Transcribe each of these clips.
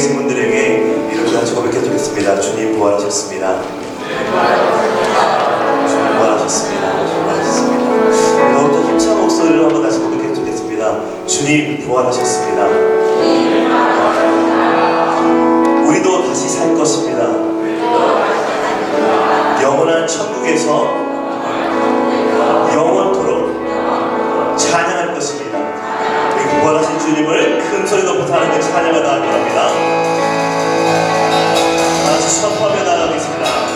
계신 분들에게 이렇게 같이 고백해 주겠습니다. 주님 부활하셨습니다. 주님 부활하셨습니다. 부활하셨습니다. 더욱더 힘찬 목소리로 한번 다시 고백해 주겠습니다. 주님 부활하셨습니다. 우리도 다시 살 것입니다. 영원한 천국에서 영원토록 찬양할 것입니다. 우리 부활하신 주님을 큰 소리 높여서 하나님께 찬양을 나가기 바랍니다. 다시 선포하며 나가겠습니다.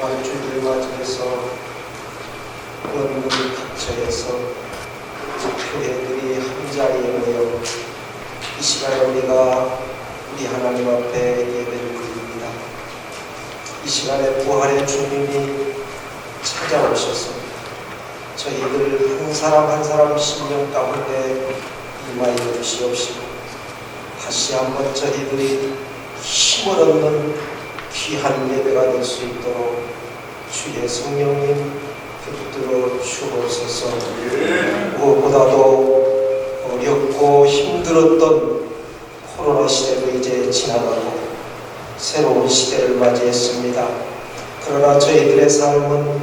부활주의를 맞이해서 원문 각처에서 교회들이 한자리에 모여 이 시간에 우리가 우리 하나님 앞에 예배를 드립니다. 이 시간에 부활의 주님이 찾아오셔서 저희들 한 사람 한 사람 심령 가운데 임하여 주시옵시고 다시 한번 저희들이 힘을 얻는 귀한 예배가 될 수 있도록 주의 성령님 붙들어 주옵소서. 무엇보다도 어렵고 힘들었던 코로나 시대도 이제 지나가고 새로운 시대를 맞이했습니다. 그러나 저희들의 삶은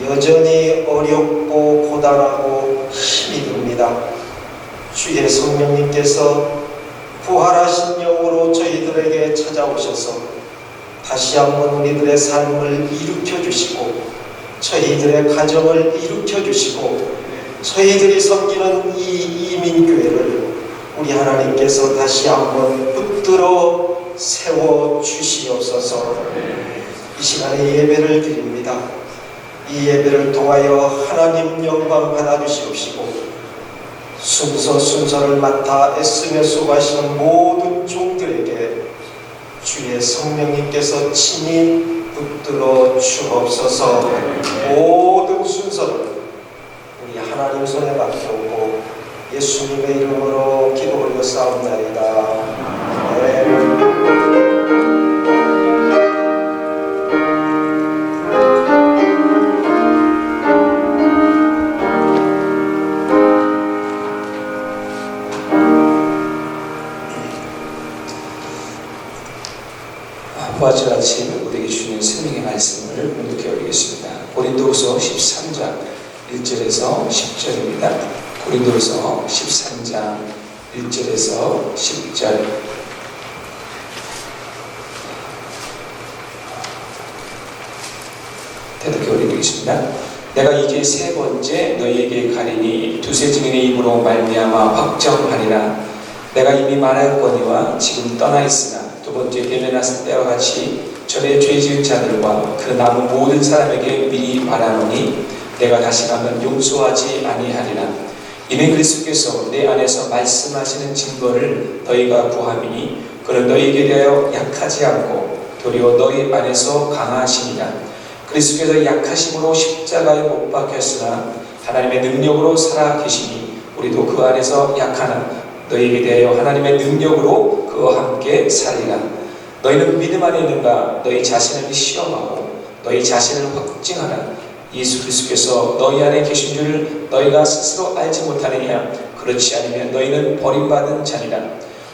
여전히 어렵고 고단하고 힘이 듭니다. 주의 성령님께서 부활하신 영으로 저희들에게 찾아오셔서 다시 한번 우리들의 삶을 일으켜 주시고 저희들의 가정을 일으켜 주시고 저희들이 섬기는 이 이민교회를 우리 하나님께서 다시 한번 붙들어 세워 주시옵소서. 이 시간에 예배를 드립니다. 이 예배를 통하여 하나님 영광 받아주시옵시고 순서를 맡아 애쓰며 수고하시는 모든 종들에게 주의 성령님께서 친히 붙들어 주옵소서. 모든 순서를 우리 하나님 손에 맡겨오고 예수님의 이름으로 기도 올려 싸움나이다. 아멘. 부활절 아침 우리에게 주시는 생명의 말씀을 묵묵히 올리겠습니다. 고린도후서 13장 1절에서 10절입니다. 고린도후서 13장 1절에서 10절. 대답해 올리겠습니다. 내가 이제 세 번째 너희에게 가리니 두세 증인의 입으로 말미암아 확정하리라. 내가 이미 말하였거니와 지금 떠나 있으나 두 번째 대면하실 때와 같이 전에 죄 지은 자들과 그 남은 모든 사람에게 미리 말하노니 내가 다시 가면 용서하지 아니하리라. 이는 그리스도께서 내 안에서 말씀하시는 증거를 너희가 구함이니 그는 너희에게 대하여 약하지 않고 도리어 너희 안에서 강하시니라. 그리스도께서 약하심으로 십자가에 못 박혔으나 하나님의 능력으로 살아 계시니 우리도 그 안에서 약하나 너희에게 대하여 하나님의 능력으로 그와 함께 살리라. 너희는 믿음 안에 있는가? 너희 자신을 시험하고 너희 자신을 확증하라. 예수 그리스도께서 너희 안에 계신 줄을 너희가 스스로 알지 못하느냐? 그렇지 않으면 너희는 버림받은 자니라.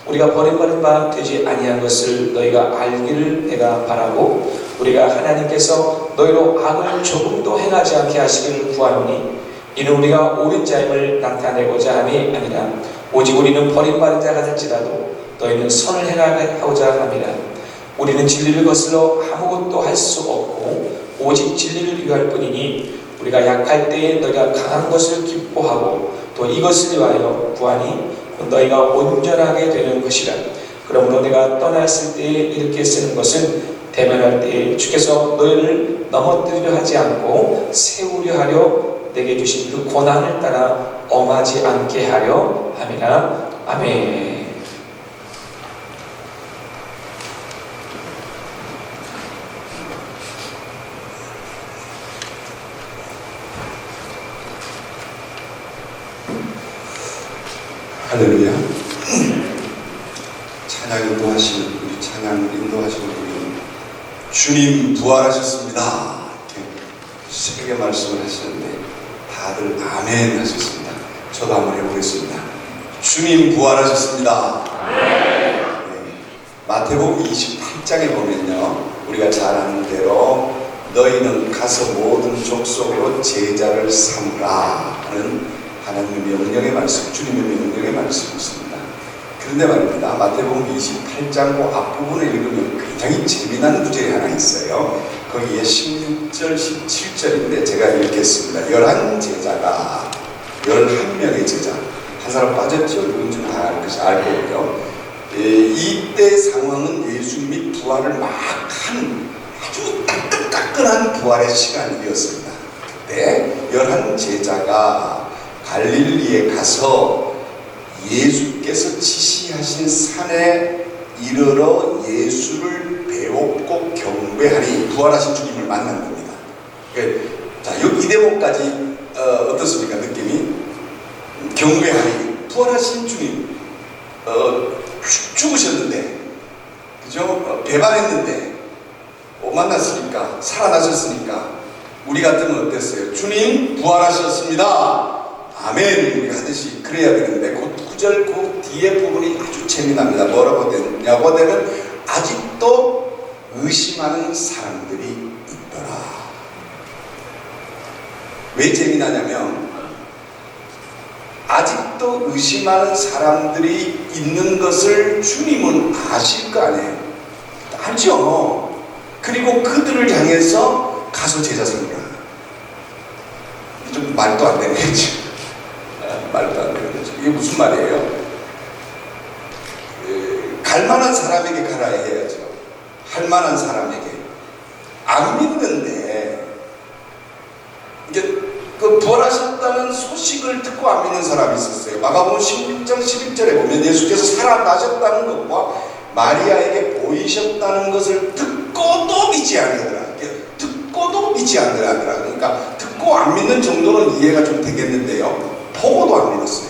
우리가 버림받은 바 되지 아니한 것을 너희가 알기를 내가 바라고 우리가 하나님께서 너희로 악을 조금도 행하지 않게 하시기를 구하노니 이는 우리가 옳은 자임을 나타내고자 함이 아니라 오직 우리는 버림받은 자가 될지라도 너희는 선을 행하고자 함이라. 우리는 진리를 거슬러 아무것도 할 수 없고 오직 진리를 위할 뿐이니 우리가 약할 때에 너희가 강한 것을 기뻐하고 또 이것을 위하여 구하니 너희가 온전하게 되는 것이라. 그러므로 내가 떠났을 때에 이렇게 쓰는 것은 대면할 때에 주께서 너희를 넘어뜨리려 하지 않고 세우려 하려 내게 주신 그 고난을 따라 엄하지 않게 하려 함이라. 아멘. 할렐루야. 찬양 인도하시는 우리 찬양 인도하시는 우리 주님 부활하셨습니다. 이렇게 새벽에 말씀을 하셨는데 다들 아멘 하셨습니다. 저도 한번 해보겠습니다. 주님 부활하셨습니다. 네. 마태복음 28장에 보면요, 우리가 잘 아는 대로 너희는 가서 모든 족속으로 제자를 삼으라 하는 하나님의 명령의 말씀, 주님의 명령의 말씀이 있습니다. 그런데 말입니다, 마태복음 28장 그 앞부분을 읽으면 굉장히 재미난 구절이 하나 있어요. 거기에 16절, 17절인데 제가 읽겠습니다. 11제자가 11명의 제자, 한 사람 빠졌죠? 누군지는 다 알 거고요. 이때 상황은 예수님이 부활을 막 한 아주 따끈한 부활의 시간이었습니다. 그때 11 제자가 갈릴리에 가서 예수께서 지시하신 산에 이르러 예수를 배웠고 경배하니 부활하신 주님을 만난 겁니다. 자, 이 대목까지 어떻습니까? 느낌이? 경배하니 부활하신 주님 죽으셨는데, 그죠? 배반했는데 만났으니까, 살아나셨으니까 우리 같으면 어땠어요? 주님 부활하셨습니다. 아멘. 우리가 하듯이 그래야 되는데 그 구절 그 뒤에 부분이 아주 재미납니다. 뭐라고 되냐고 되면 아직도 의심하는 사람들이 있더라. 왜 재미나냐면 아직도 의심하는 사람들이 있는 것을 주님은 아실 거 아니에요. 알죠. 그리고 그들을 향해서 가서 제자 삼으라. 좀 말도 안 되는 거죠. 말도 안 되는 거죠. 이게 무슨 말이에요? 갈만한 사람에게 가라 해야죠. 할만한 사람에게. 안 믿는데 이게 그 부활하셨다는 소식을 듣고 안 믿는 사람이 있었어요. 마가복음 16장 11절에 보면 예수께서 살아나셨다는 것과 마리아에게 보이셨다는 것을 듣고도 믿지 않으더라. 듣고도 믿지 않으더라. 그러니까 듣고 안 믿는 정도는 이해가 좀 되겠는데요. 보고도 안 믿었어요.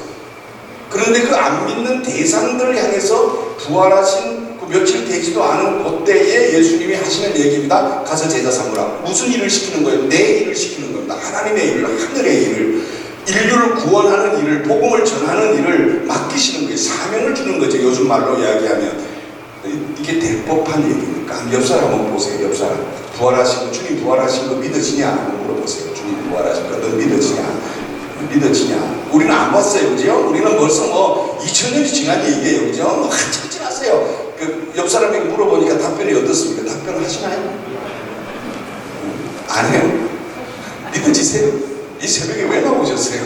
그런데 그 안 믿는 대상들을 향해서 부활하신 그 며칠 되지도 않은 그때에 예수님이 하시는 얘기입니다. 가서 제자 삼으라. 무슨 일을 시키는 거예요? 내 일을 시키는 겁니다. 하나님의 일을, 하늘의 일을, 인류를 구원하는 일을, 복음을 전하는 일을 맡기시는 거예요. 사명을 주는 거죠. 요즘 말로 이야기하면. 이게 될 법한 얘기니까. 옆 사람 한번 보세요. 옆 사람. 부활하신 거, 주님 부활하신 거 믿어지냐? 한번 물어보세요. 주님 부활하신 거, 넌 믿어지냐? 믿어지냐? 우리는 안 봤어요, 그죠? 우리는 벌써 뭐 2000년이 지난 얘기예요, 그죠? 뭐 한참 지났어요. 그 옆 사람에게 물어보니까 답변이 어떻습니까? 답변을 하시나요? 안 해요? 믿어지세요? 이 새벽에 왜 나오셨어요?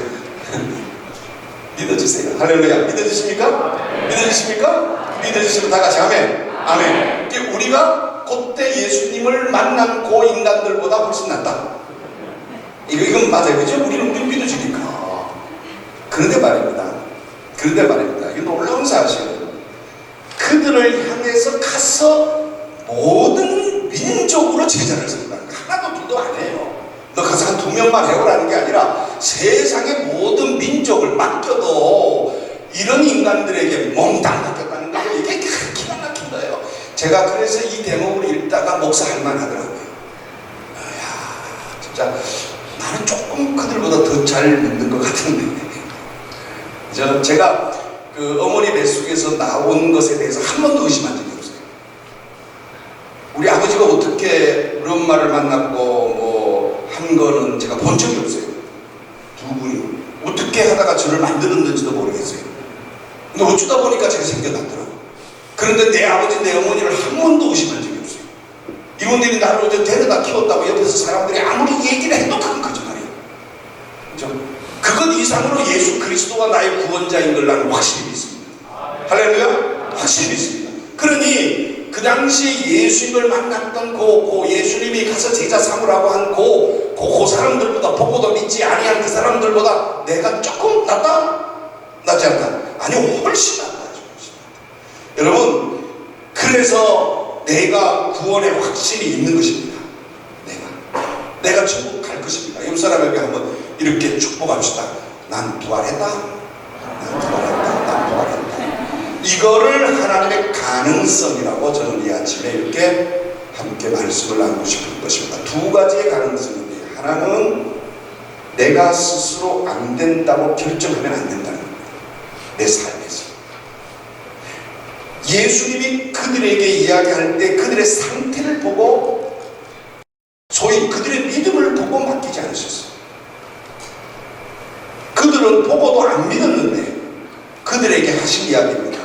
믿어지세요? 할렐루야. 믿어지십니까? 믿어지십니까? 믿어지시면 다 같이 아멘. 아멘. 우리가 그때 예수님을 만난 그 인간들보다 훨씬 낫다. 이건 맞아요. 그죠? 우리는 믿어지니까. 그런데 말입니다. 이게 놀라운 사실은 그들을 향해서 가서 모든 민족으로 제자를 세운다는 거. 하나도 둘도 안 해요. 너 가서 한 2명만 해오라는 게 아니라 세상의 모든 민족을 맡겨도 이런 인간들에게 몽땅 맡겼다는 거예요. 이게 기가 막힌 거예요. 제가 그래서 이 대목을 읽다가 목사할 만하더라고요. 진짜 나는 조금 그들보다 더 잘 믿는 것 같은데. 제가 그 어머니 뱃속에서 나온 것에 대해서 한 번도 의심한 적이 없어요. 우리 아버지가 어떻게 우리 엄마를 만났고 뭐 한 거는 제가 본 적이 없어요. 두 분이 어떻게 하다가 저를 만들었는지도 모르겠어요. 근데 어쩌다 보니까 제가 생겨났더라고요. 그런데 내 아버지, 내 어머니를 한 번도 의심한 적이 없어요. 이분들이 나를 어제 데려다 키웠다고 옆에서 사람들이 아무리 얘기를 해도 그건 거짓말이에요. 그죠? 그것 이상으로 예수 그리스도가 나의 구원자인 걸 나는 확실히 믿습니다. 할렐루야? 확실히 믿습니다. 그러니 그 당시 예수님을 만났던 그 예수님이 가서 제자 삼으라고 한 그 사람들보다, 보고도 믿지 아니한 그 사람들보다 내가 조금 낫다? 낫지 않다? 아니요, 훨씬 낫다. 여러분, 그래서 내가 구원에 확신이 있는 것입니다. 내가 천국 갈 것입니다. 옆 사람에게 한번 이렇게 축복합시다. 난 부활했다. 난 부활했다. 이거를 하나님의 가능성이라고 저는 이 아침에 이렇게 함께 말씀을 나누고 싶은 것입니다. 두 가지의 가능성인데, 하나는 내가 스스로 안 된다고 결정하면 안 된다는 겁니다. 내 삶에서. 예수님이 그들에게 이야기할 때 그들의 상태를 보고, 소위 그들의 믿음을 보고 맡기지 않으셨어요. 그들은 보고도 안 믿었는데 그들에게 하신 이야기입니다.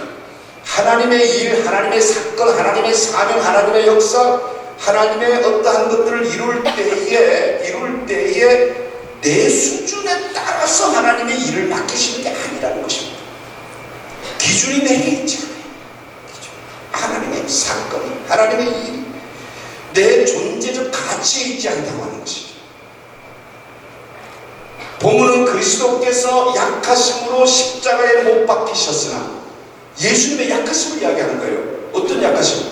하나님의 일, 하나님의 사건, 하나님의 사명, 하나님의 역사, 하나님의 어떠한 것들을 이룰 때에 내 수준에 따라서 하나님의 일을 맡기시는 게 아니라는 것입니다. 기준이 내게 있지 않아요. 하나님의 사건, 하나님의 일, 내 존재적 가치 약치에 있지 않다고 하는 것이죠. 본문은 그리스도께서 약하심으로 십자가에 못 박히셨으나 예수님의 약하심을 이야기하는 거예요. 어떤 약하심?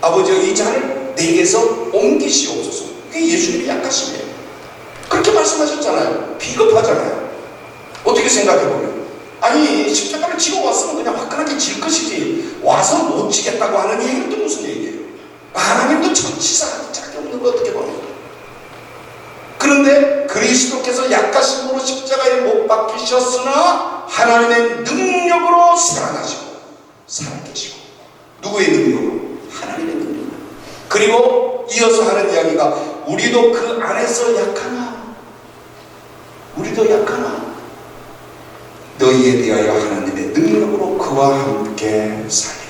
아버지여 이 잔을 내게서 옮기시옵소서. 그게 예수님의 약하심이에요. 그렇게 말씀하셨잖아요. 비겁하잖아요. 어떻게 생각해보면 아니 십자가를 지고 왔으면 그냥 화끈하게 질 것이지 와서 못 지겠다고 하는 얘기는 또 무슨 얘기예요? 하나님도 천치사 짝이 없는 거 어떻게 보면. 그런데 그리스도께서 약하심으로 십자가에 못 박히셨으나 하나님의 능력으로 살아나시고 살아계시고 누구의 능력으로? 하나님의 능력으로. 그리고 이어서 하는 이야기가 우리도 그 안에서 약하나 우리도 약하나 너희에 대하여 하나님의 능력으로 그와 함께 살리라.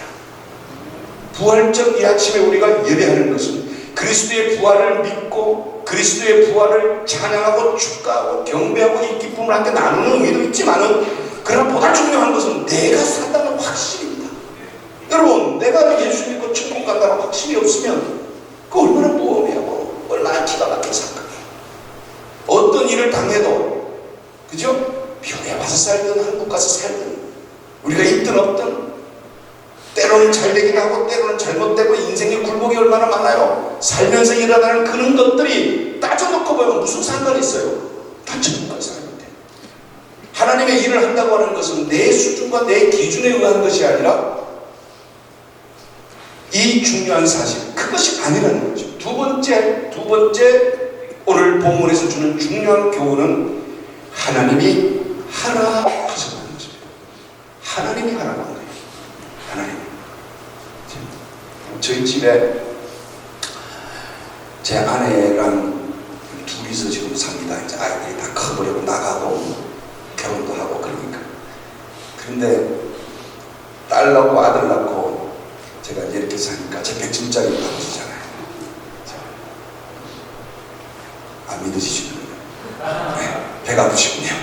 부활적 이 아침에 우리가 예배하는 것은 그리스도의 부활을 믿고 그리스도의 부활을 찬양하고 축가하고 경배하고 이 기쁨을 함께 나누는 의미도 있지만은 그러나 보다 중요한 것은 내가 산다는 확신입니다. 여러분 내가 예수 믿고 천국 간다는 확신이 없으면 그 얼마나 모험이하고 얼마나 기가 막힌 사건이에요. 어떤 일을 당해도 그죠? 병에 와서 살든 한국 가서 살든 우리가 있든 없든 때로는 잘 되긴 하고 때로는 잘못되고 인생의 굴곡이 얼마나 많아요. 살면서 일어나는 그런 것들이 따져놓고 보면 무슨 상관이 있어요? 다 천국까지 살는데 하나님의 일을 한다고 하는 것은 내 수준과 내 기준에 의한 것이 아니라 이 중요한 사실 그것이 아니라는 거죠. 두 번째 오늘 본문에서 주는 중요한 교훈은 하나님이 하라 하셨다는 거죠. 하나님이 하라고 한 거예요. 하나님. 저희 집에 제 아내랑 둘이서 지금 삽니다. 이제 아이들이 다 커버리고 나가고 결혼도 하고 그러니까. 그런데 딸 낳고 아들 낳고 제가 이제 이렇게 사니까 제 100점짜리 아버지잖아요. 안 믿으시죠? 네, 배가 아프시군요.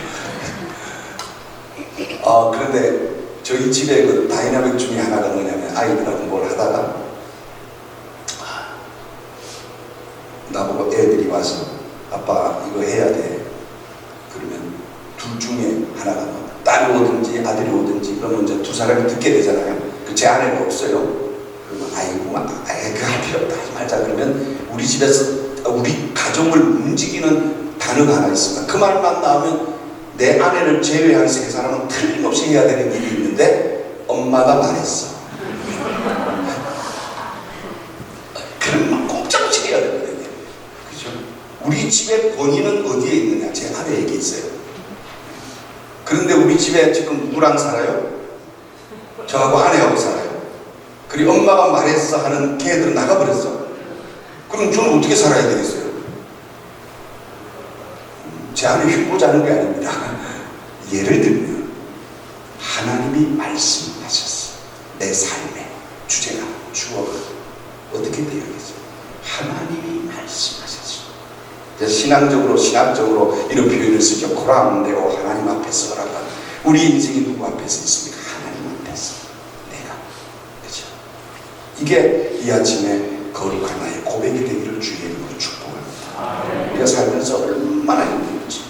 그런데 저희 집에 그 다이나믹 중에 하나가 뭐냐면 아이들하고 뭘 하다가 나보고 애들이 와서 아빠 이거 해야 돼. 그러면 둘 중에 하나가 뭐 딸이 오든지 아들이 오든지 그러면 이제 두 사람이 듣게 되잖아요. 제 아내가 없어요. 그러면 아이고 그 할 필요 없다 하지 말자. 그러면 우리 집에서 우리 가정을 움직이는 단어가 하나 있습니다. 그 말만 나오면 내 아내를 제외한 세 사람은 틀림없이 해야 되는 일이 있는데 엄마가 말했어. 그러면 꼼짝없이 해야 되거든요. 그죠? 우리 집의 권위는 어디에 있느냐? 제 아내에게 있어요. 그런데 우리 집에 지금 누구랑 살아요? 저하고 아내하고 살아요. 그리고 엄마가 말했어 하는 걔들은 나가버렸어. 그럼 저는 어떻게 살아야 되겠어요? 제 안에 휘고자는 게 아닙니다. 예를 들면 하나님이 말씀하셨어. 내 삶의 주제가 주어가 어떻게 되어야겠어요? 하나님이 말씀하셨어. 신학적으로 이런 표현을 쓰죠. 고랑되고 하나님 앞에서 서라고. 우리 인생이 누구 앞에서 있습니까? 하나님 앞에서. 내가. 그렇죠? 이게 이 아침에 거룩한 나의 고백이 되기를 주의 이름으로 축복합니다. 우리가 살면서 얼마나 힘든지,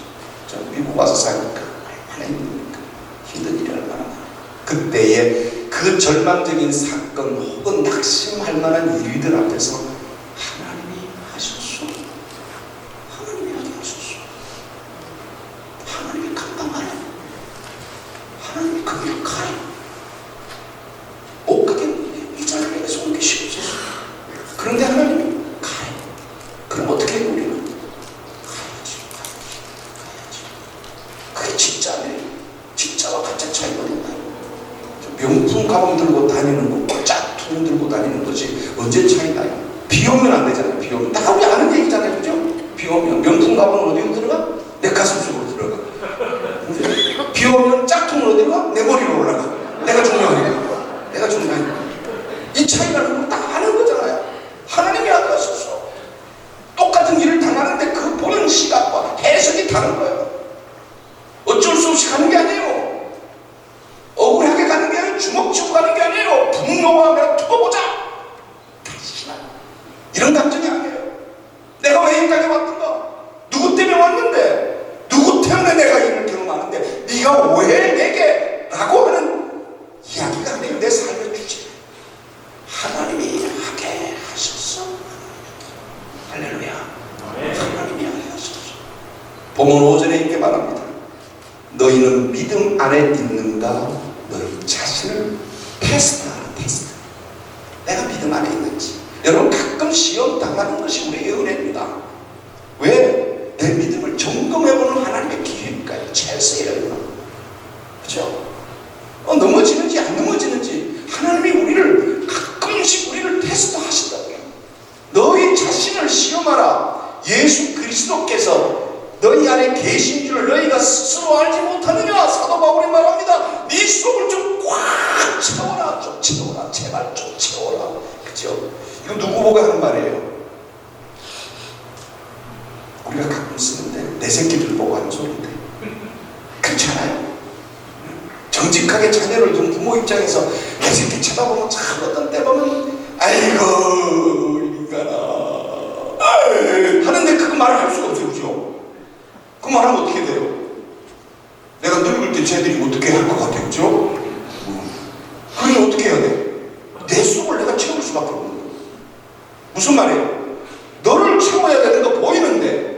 저 미국 와서 살니까 얼마나 힘듭니까? 힘든 일이 얼마나 많아. 그때의 그 절망적인 사건 혹은 낙심할 만한 일들 앞에서 하나님이 하셨소. 하나님이 하셨소. 하나님이 감당하라. 하나님이 그 길을 가라. 못 가겠는데 이 자를 내게서 옮기시옵소서. 그런데 하나님이 가요. 그럼 어떻게 해요 우리는? 가야지. 그게 진짜네. 진짜와 가짜 차이가 있나요? 명품 가방 들고 다니는 거, 짝퉁 들고 다니는 것이 언제 차이 나요? 비 오면 안 되잖아요. 비 오면 다 우리 아는 얘기잖아요, 그죠? 비 오면 명품 가방은 어디로 들어가? 내 가슴 속으로 들어가. 비 오면 짝퉁은 어디로 가? 내 머리로 올라가. 내가 중요하니까. 내가 중요하니까. 이 차이라는 걸 다 아는 거잖아요. 하나님이 하셨어. 똑같은 일을 당하는데 그 보는 시각과 해석이 다른 거예요. 어쩔 수 없이 가는 게 아니에요. 억울하게 가는 게 아니에요. 주먹 쥐고 가는 게 아니에요. 분노하며 두고 보자. 다시나 이런 감정이 아니에요. 내가 왜 자신을 테스트하라. 테스트. 내가 믿음 안에 있는지. 여러분, 가끔 시험 당하는 것이 우리의 은혜입니다. 왜? 내 믿음을 점검해보는 하나님의 기회일까요? 찰스예요. 그렇죠? 넘어지는지 안 넘어지는지 하나님이 우리를 가끔씩 우리를 테스트하신다고요. 너희 자신을 시험하라. 예수 그리스도께서 너희 안에 계신 줄 너희가 스스로 알지 못하느냐. 사도 바울이 말합니다. 네 속을 좀 꽉 채워라. 좀 채워라. 제발 좀 채워라. 그렇죠? 이거 누구 보고 하는 말이에요? 우리가 가끔 쓰는데 내 새끼들 보고 하는 소리인데 그렇지 않아요? 정직하게 자녀를 둔 부모 입장에서 내 새끼 쳐다보면 참 어떤 때 보면 아이고 인간아 하는데 그거 말을 할 수가 없어요. 그죠? 그 말하면 어떻게 돼요? 내가 늙을 때 쟤들이 어떻게 할 것 같아요. 그죠? 그러니 어떻게 해야 돼? 내 속을 내가 채울 수밖에 없는 거예요. 무슨 말이에요? 너를 채워야 되는 거 보이는데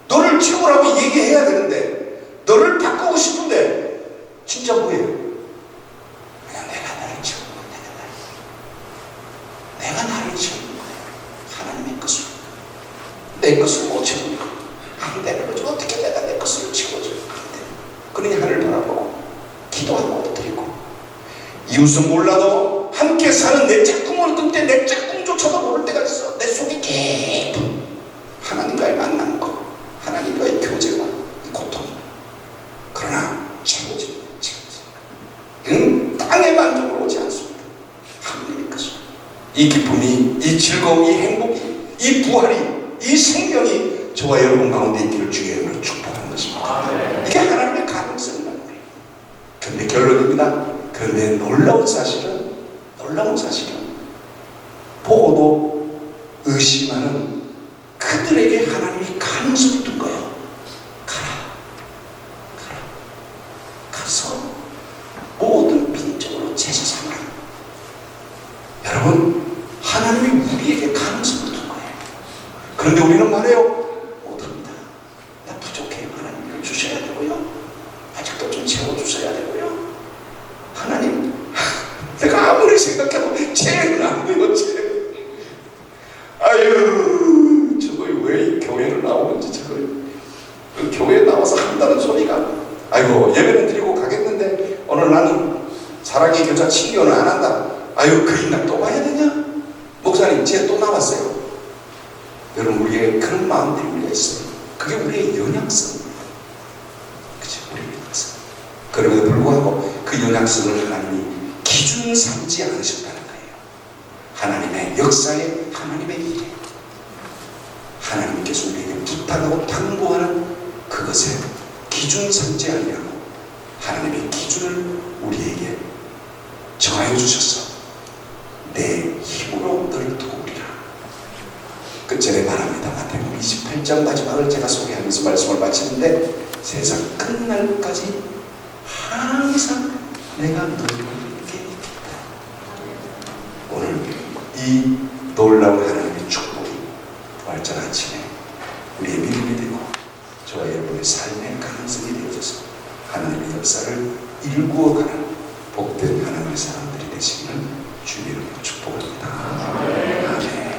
너를 채우라고 얘기해야 되는데 너를 바꾸고 싶은데 진짜 뭐예요? 그냥 내가 나를 채우는 거야. 내가 나를 채우는 거야. 하나님의 것을 내 것을 못 채우는 거야. 안 되는 거죠. 어떻게 내가 내 것을 채워줘요? 안 돼. 그러니 하늘을 바라보고 기도하고 드리고 이웃은 몰라도 함께 사는 내 짝꿍을 그때 내 짝꿍조차도 모를 때가 있어. 내 속이 깊은 하나님과의 만남과 하나님과의 교제와 이 고통. 그러나 채워지. 이건 땅의 만족으로 오지 않습니다. 하나님의 것으로. 이 기쁨이, 이 즐거움이, 이 행복이, 이 부활이, 이 생명이 저와 여러분 가운데 있기를 주의 이름으로 축복하는 것입니다. 이게 하나님의 가능성이라는 거예요. 그런데 결론입니다. 그런데 놀라운 사실은 보고도 의심하는 그들에게 하나님이 가능성을 둔 거예요. 가서 모든 민족으로 제사상을 하는. 여러분, 하나님이 우리에게 가능성을 둔 거예요. 그런데 우리는 말해요. 못합니다. 나 부족해요. 하나님을 주셔야 되고요. 아직도 좀 채워주셔야 되고요. 하나님, 내가 아무리 생각해도 죄는 안 돼요. 죄. 아유, 저거 왜 이 교회를 나오는지 저거 그 교회에 나와서 한다는 소리가 아이고 예배는 드리고 가겠는데 오늘 나는 사랑의 교자 친교는 안 한다. 아유 그 인간 또 봐야 되냐? 목사님 쟤 또 나왔어요. 여러분 우리에게 그런 마음들이 우리가 있어요. 그게 우리의 연약성입니다. 그치? 우리의 연약성. 그럼에도 불구하고 그 연약성을 하나님이 기준 삼지 않으셨다는 거예요. 하나님의 역사에 하나님의 일에 하나님께서 우리에게 부탁하고 당부하는 그것에 기준 삼지 아니하고 하나님의 기준을 우리에게 정하여 주셔서 내 힘으로 너를 도우리라. 끝절에 말합니다. 마태복음 28장 마지막을 제가 소개하면서 말씀을 마치는데 세상 끝날까지 항상 내가 너희와 함께 있겠다. 오늘 이 놀라운 하나님의 축복이 부활절 아침에 우리의 믿음이 되고 저와 여러분의 삶의 가능성이 되어져서 하나님의 역사를 일구어가는 복된 하나님의 사람들이 되시기를 주님으로 축복합니다. 아멘.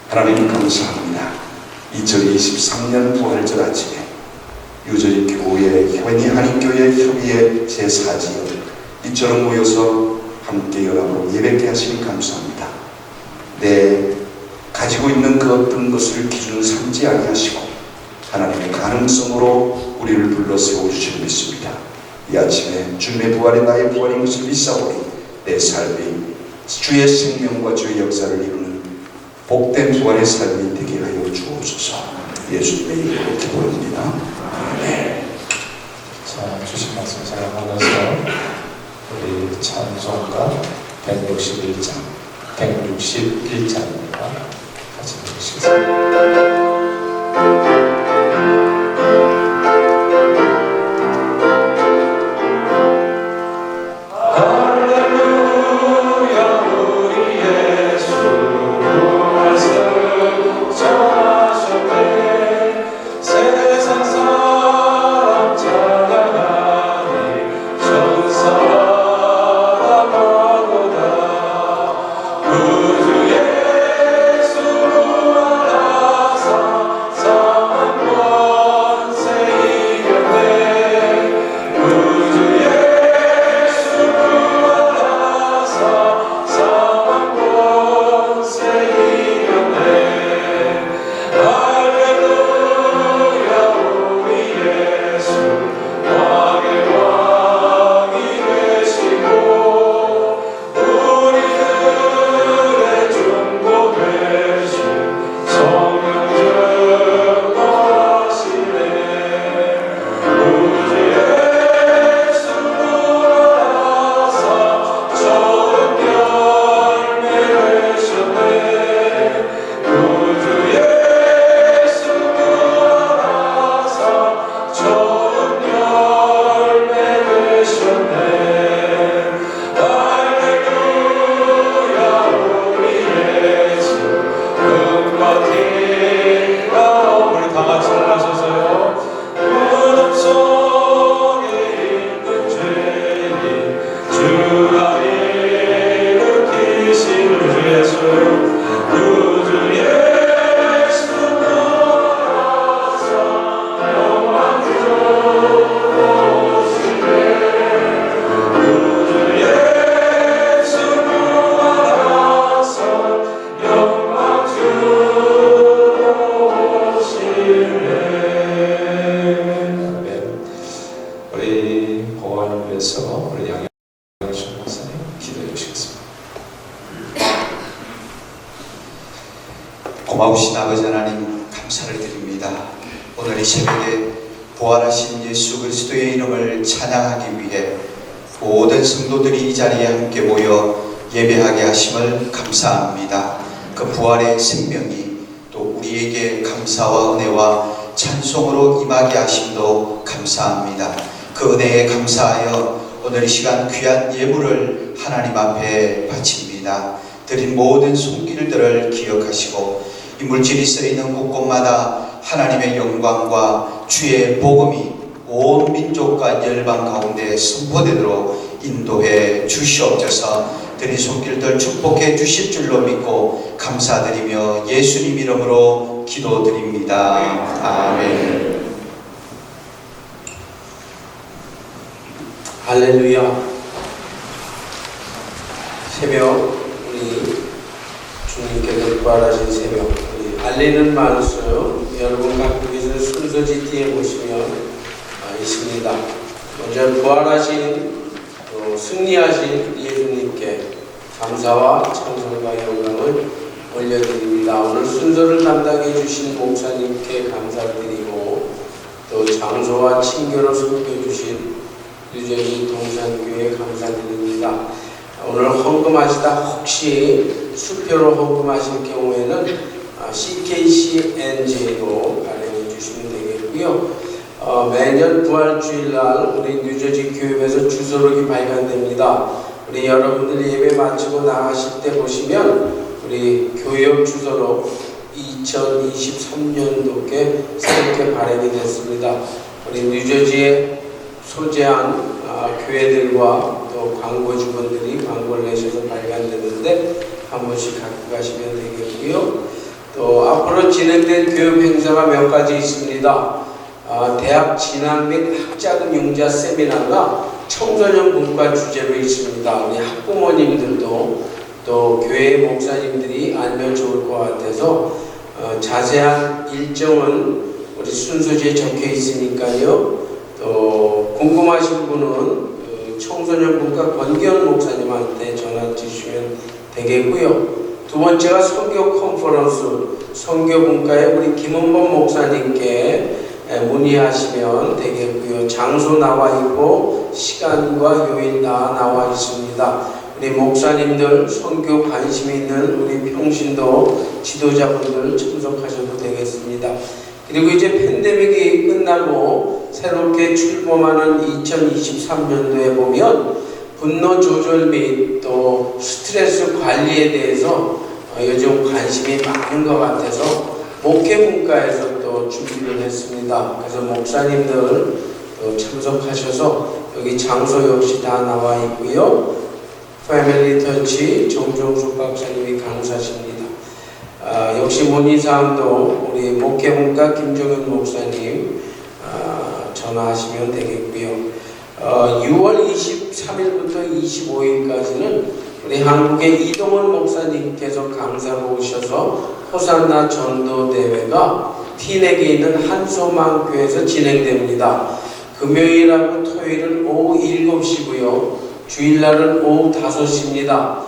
하나님 감사합니다. 2023년 부활절 아침에 유저리 교회 현이 한인교회 협의회 제4지역 이처럼 모여서 함께 연합으로 예배케 하시니 감사합니다. 내 가지고 있는 그 어떤 것을 기준으로 삼지 아니하시고 하나님의 가능성으로 우리를 불러 세워주시는 믿습니다. 이 아침에 주님의 부활이 나의 부활인 것을 믿사오니 내 삶이 주의 생명과 주의 역사를 이루는 복된 부활의 삶이 되게 하여 주옵소서. 예수님의 이름으로 기도합니다. 아멘. 자, 주신 말씀 사용하면서 우리 찬송가 161장 161장입니다. 같이 읽으시겠습니다. 아 목사님 기도해 주시겠습니다. 고마우신 아버지 하나님 감사를 드립니다. 오늘 이 새벽에 부활하신 예수 그리스도의 이름을 찬양하기 위해 모든 성도들이 이 자리에 함께 모여 예배하게 하심을 감사합니다. 그 부활의 생명이 또 우리에게 감사와 은혜와 찬송으로 임하게 하심도 감사합니다. 그 은혜에 감사하여 오늘 이 시간 귀한 예물을 하나님 앞에 바칩니다. 드린 모든 손길들을 기억하시고 이 물질이 쓰이는 곳곳마다 하나님의 영광과 주의 복음이 온 민족과 열방 가운데 선포되도록 인도해 주시옵소서. 드린 손길들 축복해 주실 줄로 믿고 감사드리며 예수님 이름으로 기도드립니다. 아멘. 할렐루야. 새벽 우리 주님께서 부활하신 새벽 우리 알리는 말씀 여러분 갖고 계신 순서지 뒤에 보시면 있습니다. 먼저 부활하신 또 승리하신 예수님께 감사와 찬송과 영광을 올려드립니다. 오늘 순서를 담당해 주신 목사님께 감사드리고 또 장소와 친교로 섬겨주신 뉴저지 동산교회 감사드립니다. 오늘 헌금하시다 혹시 수표로 헌금하실 경우에는 CKCNJ로 발행해 주시면 되겠고요. 매년 부활주일날 우리 뉴저지 교회에서 주소록이 발간됩니다. 우리 여러분들 예배 마치고 나가실 때 보시면 우리 교역 주소록 2023년도께 새롭게 발행이 됐습니다. 우리 뉴저지에 소재한 교회들과 또 광고주분들이 광고를 내셔서 발간되는데 한 번씩 갖고 가시면 되겠고요. 또 앞으로 진행될 교육 행사가 몇 가지 있습니다. 대학 진학 및 학자금 융자 세미나가 청소년 문과 주제로 있습니다. 우리 학부모님들도 또 교회 목사님들이 알면 좋을 것 같아서 자세한 일정은 우리 순서지에 적혀 있으니까요. 또 궁금하신 분은 청소년 문과 권기현 목사님한테 전화 주시면 되겠고요. 두 번째가 선교 컨퍼런스 선교 문과의 우리 김은범 목사님께 문의하시면 되겠고요. 장소 나와 있고 시간과 요일 다 나와 있습니다. 우리 목사님들 선교 관심 있는 우리 평신도 지도자분들 참석하셔도 되겠습니다. 그리고 이제 팬데믹이 끝나고 새롭게 출범하는 2023년도에 보면 분노 조절 및 또 스트레스 관리에 대해서 요즘 관심이 많은 것 같아서 목회문과에서 또 준비를 했습니다. 그래서 목사님들 또 참석하셔서 여기 장소 역시 다 나와 있고요. 패밀리 터치 정종숙 박사님이 강사십니다. 역시 문의사항도 우리 목회문과 김종현 목사님 전화하시면 되겠고요. 6월 23일부터 25일까지는 우리 한국의 이동원 목사님께서 강사로 오셔서 호산나 전도대회가 티넥에 있는 한소망교에서 진행됩니다. 금요일하고 토요일은 오후 7시고요. 주일날은 오후 5시입니다.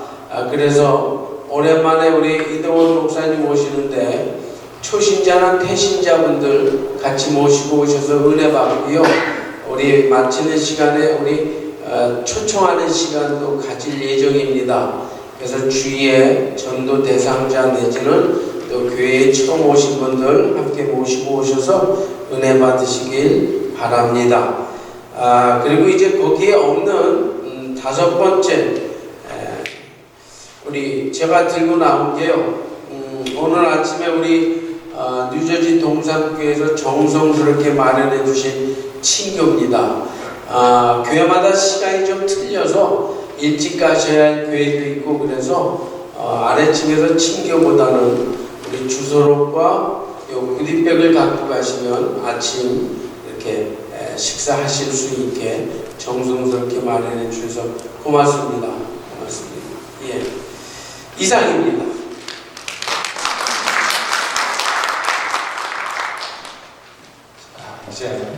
그래서 오랜만에 우리 이동원 목사님 오시는데 초신자나 태신자분들 같이 모시고 오셔서 은혜 받고요. 우리 마치는 시간에 우리 초청하는 시간도 가질 예정입니다. 그래서 주위에 전도 대상자 내지는 또 교회에 처음 오신 분들 함께 모시고 오셔서 은혜 받으시길 바랍니다. 그리고 이제 거기에 없는 다섯 번째 우리 제가 들고 나온 게요. 오늘 아침에 우리 뉴저지 동산교회에서 정성스럽게 마련해 주신 친교입니다. 교회마다 시간이 좀 틀려서 일찍 가셔야 할 교회도 있고 그래서 아래층에서 친교보다는 우리 주소록과 요 구디백을 갖고 가시면 아침 이렇게 식사하실 수 있게 정성스럽게 마련해 주셔서 고맙습니다. 고맙습니다. 예, 이상입니다. 이제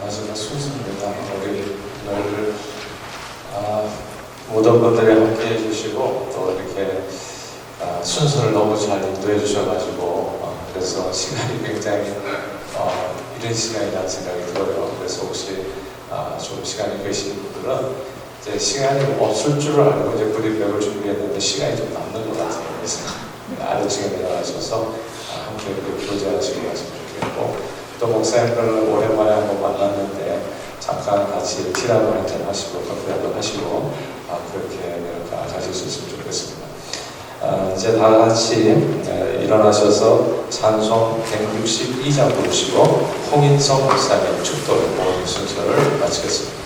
마지막 순서입니다. 우리 오늘 모든 분들의 함께 해주시고 또 이렇게 순서를 너무 잘 인도해 주셔가지고 그래서 시간이 굉장히 이른 시간이라는 생각이 들어요. 그래서 혹시 좀 시간이 계신 분들은 이제 시간이 없을 줄 알고 이제 브리백을 준비했는데 시간이 좀 남는 것 같아요. 그래서 아래층에 내려가셔서 함께 이렇게 교제하시고 가시면 좋겠고, 또 목사님들을 오랜만에 한번 만났는데 잠깐 같이 티라노 한잔 하시고 커피 한잔 하시고 그렇게 가실 수 있으면 좋겠습니다. 이제 다 같이 일어나셔서 찬송 162장 부르시고 홍인성 목사님 축도를 모든 순서를 마치겠습니다.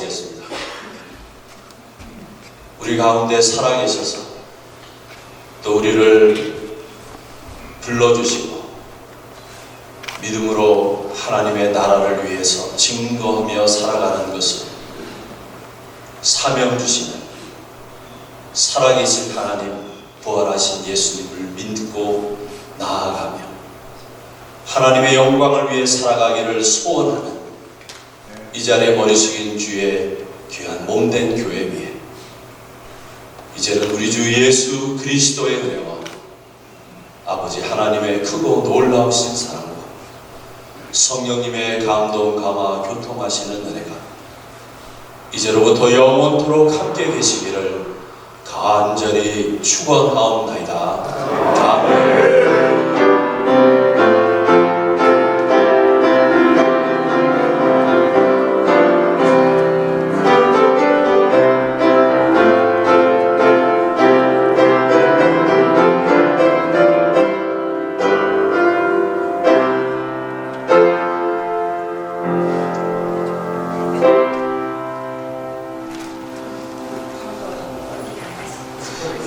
기도하시겠습니다. 우리 가운데 살아계셔서 또 우리를 불러주시고 믿음으로 하나님의 나라를 위해서 증거하며 살아가는 것을 사명 주시는 살아계신 하나님, 부활하신 예수님을 믿고 나아가며 하나님의 영광을 위해 살아가기를 소원하는 이 자리에 머리 숙인 주의 귀한 몸된 교회 위에 이제는 우리 주 예수 그리스도의 은혜와 아버지 하나님의 크고 놀라우신 사랑과 성령님의 감동, 감화, 교통하시는 은혜가 이제로부터 영원토록 함께 계시기를 간절히 축원하옵나이다. 아멘.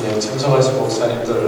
예, 참석하신 목사님들